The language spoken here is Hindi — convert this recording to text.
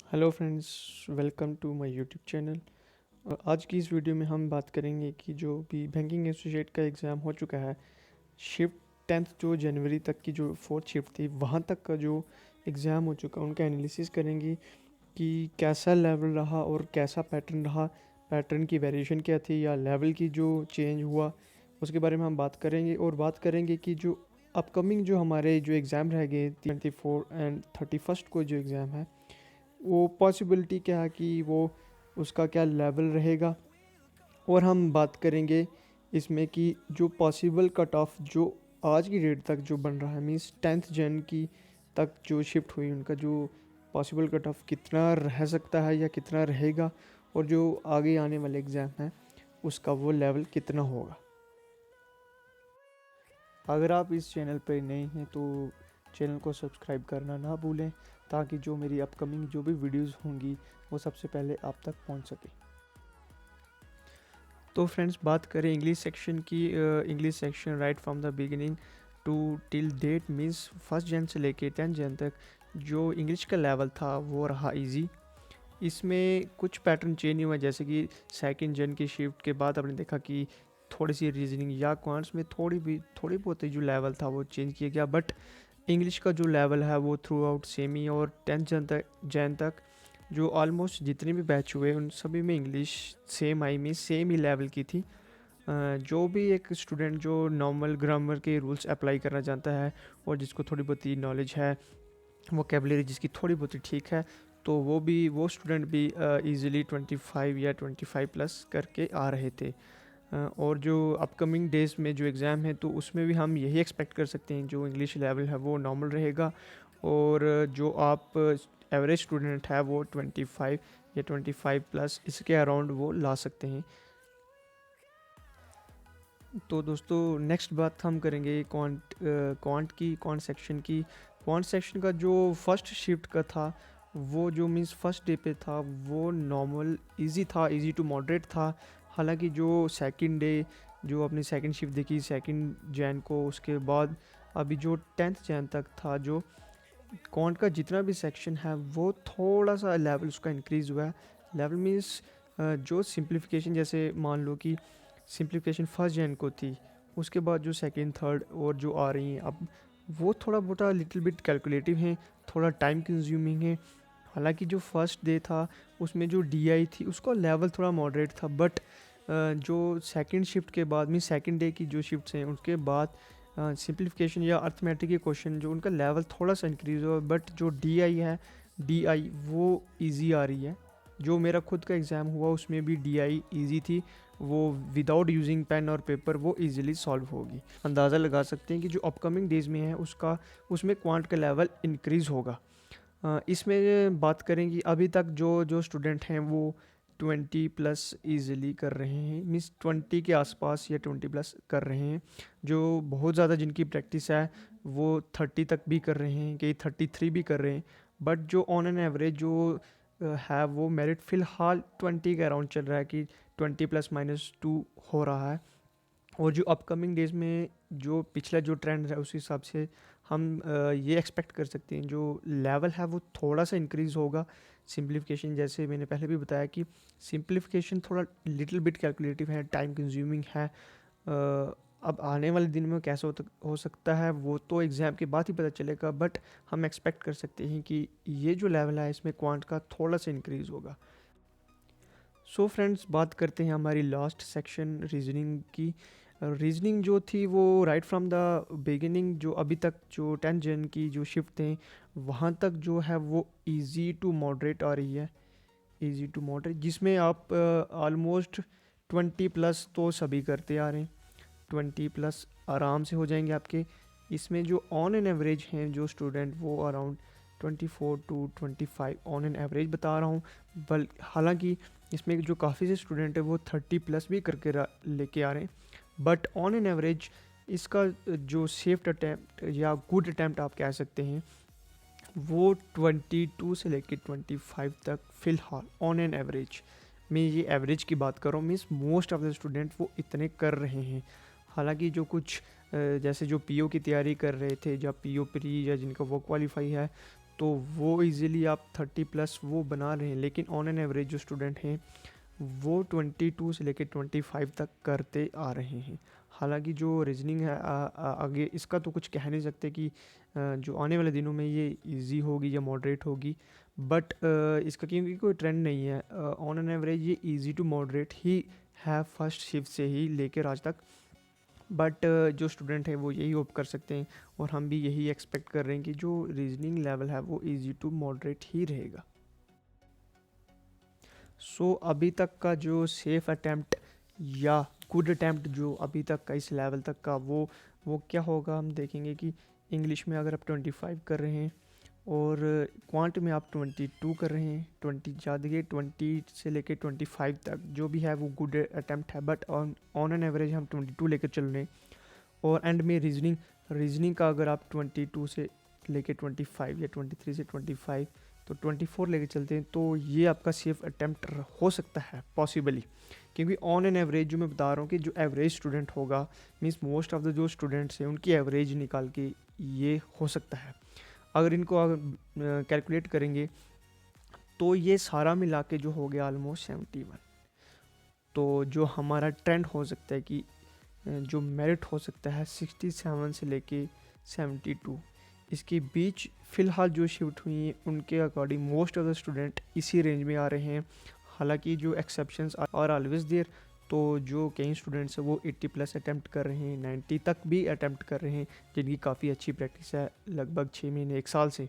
Hello friends, welcome to my YouTube channel. आज की इस वीडियो में हम बात करेंगे कि जो भी बैंकिंग एसोसिएट का एग्ज़ाम हो चुका है, शिफ्ट 10th जो जनवरी तक की जो फोर्थ शिफ्ट थी वहाँ तक का जो एग्ज़ाम हो चुका उनका एनालिसिस करेंगे कि कैसा लेवल रहा और कैसा पैटर्न रहा, पैटर्न की वेरिएशन क्या थी या लेवल की जो चेंज हुआ उसके बारे में हम बात करेंगे। और बात करेंगे कि जो अपकमिंग जो हमारे जो एग्ज़ाम रह गए 24 एंड 31 को जो एग्ज़ाम है वो पॉसिबिलिटी क्या है कि वो उसका क्या लेवल रहेगा। और हम बात करेंगे इसमें कि जो पॉसिबल कट ऑफ जो आज की डेट तक जो बन रहा है, मींस 10th जन की तक जो शिफ्ट हुई उनका जो पॉसिबल कट ऑफ कितना रह सकता है या कितना रहेगा, और जो आगे आने वाले एग्ज़ाम है उसका वो लेवल कितना होगा। अगर आप इस चैनल पर नए हैं तो चैनल को सब्सक्राइब करना ना भूलें, ताकि जो मेरी अपकमिंग जो भी वीडियोस होंगी वो सबसे पहले आप तक पहुंच सके। तो फ्रेंड्स, बात करें इंग्लिश सेक्शन की। English section right from the beginning to till date, means 1 Jan से लेके 10 जन तक जो इंग्लिश का लेवल था वो रहा इजी। इसमें कुछ पैटर्न चेंज नहीं हुआ, जैसे कि 2nd जन की शिफ्ट के बाद आपने देखा कि थोड़ी सी रीजनिंग या क्वांट्स में थोड़ी बहुत ही जो लेवल था वो चेंज किया गया, बट इंग्लिश का जो लेवल है वो थ्रू आउट सेम ही। और 10th जन तक जो ऑलमोस्ट जितने भी बैच हुए उन सभी में इंग्लिश सेम आई, में सेम ही लेवल की थी। जो भी एक स्टूडेंट जो नॉर्मल ग्रामर के रूल्स अप्लाई करना चाहता है और जिसको थोड़ी बहुत ही नॉलेज है, वोकेबलरी जिसकी थोड़ी बहुत ही ठीक है, तो वो स्टूडेंट भी इजीली 25 या 25 प्लस करके आ रहे थे। और जो अपकमिंग डेज़ में जो एग्ज़ाम है तो उसमें भी हम यही एक्सपेक्ट कर सकते हैं, जो इंग्लिश लेवल है वो नॉर्मल रहेगा। और जो आप एवरेज स्टूडेंट है वो 25 या 25 प्लस इसके अराउंड वो ला सकते हैं। तो दोस्तों, नेक्स्ट बात हम करेंगे क्वांट सेक्शन की। क्वांट सेक्शन का जो फर्स्ट शिफ्ट का था वो जो मीन्स फर्स्ट डे पे था वो नॉर्मल इजी था, इजी टू मॉडरेट था। हालांकि जो सेकंड डे जो अपनी सेकंड शिफ्ट देखी 2nd जैन को, उसके बाद अभी जो 10th जैन तक था, जो क्वांट का जितना भी सेक्शन है वो थोड़ा सा लेवल उसका इंक्रीज़ हुआ है। लेवल मीन्स जो सिंप्लीफिकेशन, जैसे मान लो कि सिंप्लीफिकेशन 1st जैन को थी, उसके बाद जो सेकंड थर्ड और जो आ रही हैं अब वो थोड़ा मोटा लिटिल बिट कैलकुलेटिव हैं, थोड़ा टाइम कंज्यूमिंग है। हालांकि जो फर्स्ट डे था उसमें जो डीआई थी उसका लेवल थोड़ा मॉडरेट था, बट जो सेकंड शिफ्ट के बाद में सेकंड डे की जो शिफ्ट्स हैं उसके बाद सिंप्लीफिकेशन या अर्थमेटिक के क्वेश्चन जो उनका लेवल थोड़ा सा इंक्रीज हुआ, बट जो डीआई है डीआई वो इजी आ रही है। जो मेरा खुद का एग्ज़ाम हुआ उसमें भी डीआई इजी थी, वो विदाउट यूजिंग पेन और पेपर वो इजीली सॉल्व होगी। अंदाज़ा लगा सकते हैं कि जो अपकमिंग डेज़ में है उसमें क्वांट का लेवल इंक्रीज़ होगा। इसमें बात करेंगे अभी तक जो जो स्टूडेंट हैं वो 20 प्लस इजीली कर रहे हैं, मीन्स 20 के आसपास या 20 प्लस कर रहे हैं। जो बहुत ज़्यादा जिनकी प्रैक्टिस है वो 30 तक भी कर रहे हैं, कई 33 भी कर रहे हैं। बट जो ऑन एन एवरेज जो है वो मेरिट फ़िलहाल 20 के अराउंड चल रहा है कि 20 प्लस -2 हो रहा है। और जो अपकमिंग डेज़ में जो पिछला जो ट्रेंड है उस हिसाब से हम ये एक्सपेक्ट कर सकते हैं जो लेवल है वो थोड़ा सा इंक्रीज़ होगा। सिंप्लीफिकेशन, जैसे मैंने पहले भी बताया कि सिंप्लीफिकेशन थोड़ा लिटिल बिट कैलकुलेटिव है, टाइम कंज्यूमिंग है। अब आने वाले दिन में कैसा हो सकता है वो तो एग्ज़ाम के बाद ही पता चलेगा, बट हम एक्सपेक्ट कर सकते हैं कि ये जो लेवल है इसमें क्वांट का थोड़ा सा इंक्रीज़ होगा। सो फ्रेंड्स, बात करते हैं हमारी लास्ट सेक्शन रीजनिंग की। रीजनिंग जो थी वो राइट फ्रॉम द बिगिनिंग जो अभी तक जो 10 जन की जो शिफ्ट थे वहाँ तक जो है वो इजी टू मॉडरेट आ रही है, इजी टू मॉडरेट, जिसमें आप ऑलमोस्ट 20 प्लस तो सभी करते आ रहे हैं। 20 प्लस आराम से हो जाएंगे आपके। इसमें जो ऑन एन एवरेज हैं जो स्टूडेंट वो around 24 to 25 on an average बता रहा हूँ। बल हालांकि इसमें जो काफ़ी से स्टूडेंट है वो 30 प्लस भी करके लेके आ रहे हैं, बट ऑन एन एवरेज इसका जो सेफ अटैम्प्ट या गुड अटैम्प्ट आप कह सकते हैं वो 22 से लेके 25 तक फ़िलहाल ऑन एन एवरेज। मैं ये एवरेज की बात कर रहा हूँ, means most of the student वो इतने कर रहे हैं। हालांकि जो कुछ जैसे जो पीओ की तैयारी कर रहे थे या पीओ प्री या जिनका वो क्वालिफाई है तो वो इजीली आप 30 प्लस वो बना रहे हैं, लेकिन ऑन एन एवरेज जो स्टूडेंट हैं वो 22 से लेकर 25 तक करते आ रहे हैं। हालांकि जो रीजनिंग है आगे इसका तो कुछ कह नहीं सकते कि जो आने वाले दिनों में ये इजी होगी या मॉडरेट होगी, बट इसका क्योंकि कोई ट्रेंड नहीं है, ऑन एन एवरेज ये इजी टू मॉडरेट ही है फर्स्ट शिफ्ट से ही लेकर आज तक। बट जो स्टूडेंट है वो यही होप कर सकते हैं, और हम भी यही एक्सपेक्ट कर रहे हैं कि जो रीजनिंग लेवल है वो इजी टू मॉडरेट ही रहेगा। सो अभी तक का जो सेफ अटैम्प्ट या गुड अटैम्प्ट जो अभी तक का इस लेवल तक का वो क्या होगा, हम देखेंगे कि इंग्लिश में अगर आप 25 कर रहे हैं और क्वांट में आप 22 कर रहे हैं, 20 याद रखिए 20 से लेके 25 तक जो भी है वो गुड अटैम्प्ट है, बट ऑन एन एवरेज हम 22 लेकर चल रहे हैं। और एंड में रीजनिंग का अगर आप 22 से लेके 25 या 23 से 25 तो 24 लेके चलते हैं, तो ये आपका सेफ अटैम्प्ट हो सकता है पॉसिबली, क्योंकि ऑन एन एवरेज जो मैं बता रहा हूँ कि जो एवरेज स्टूडेंट होगा मीन्स मोस्ट ऑफ द जो स्टूडेंट्स हैं उनकी एवरेज निकाल के ये हो सकता है। अगर इनको कैलकुलेट करेंगे तो ये सारा मिला के जो हो गया ऑलमोस्ट 71। तो जो हमारा ट्रेंड हो सकता है कि जो मेरिट हो सकता है 67 से लेके 72, इसके बीच फ़िलहाल जो शिफ्ट हुई हैं उनके according most of the student इसी रेंज में आ रहे हैं। हालांकि जो एक्सेप्शंस आर ऑलवेज देयर, तो जो कई स्टूडेंट्स हैं वो 80 प्लस अटैम्प्ट कर रहे हैं, 90 तक भी अटैम्प्ट कर रहे हैं, जिनकी काफ़ी अच्छी प्रैक्टिस है लगभग 6 महीने 1 साल से।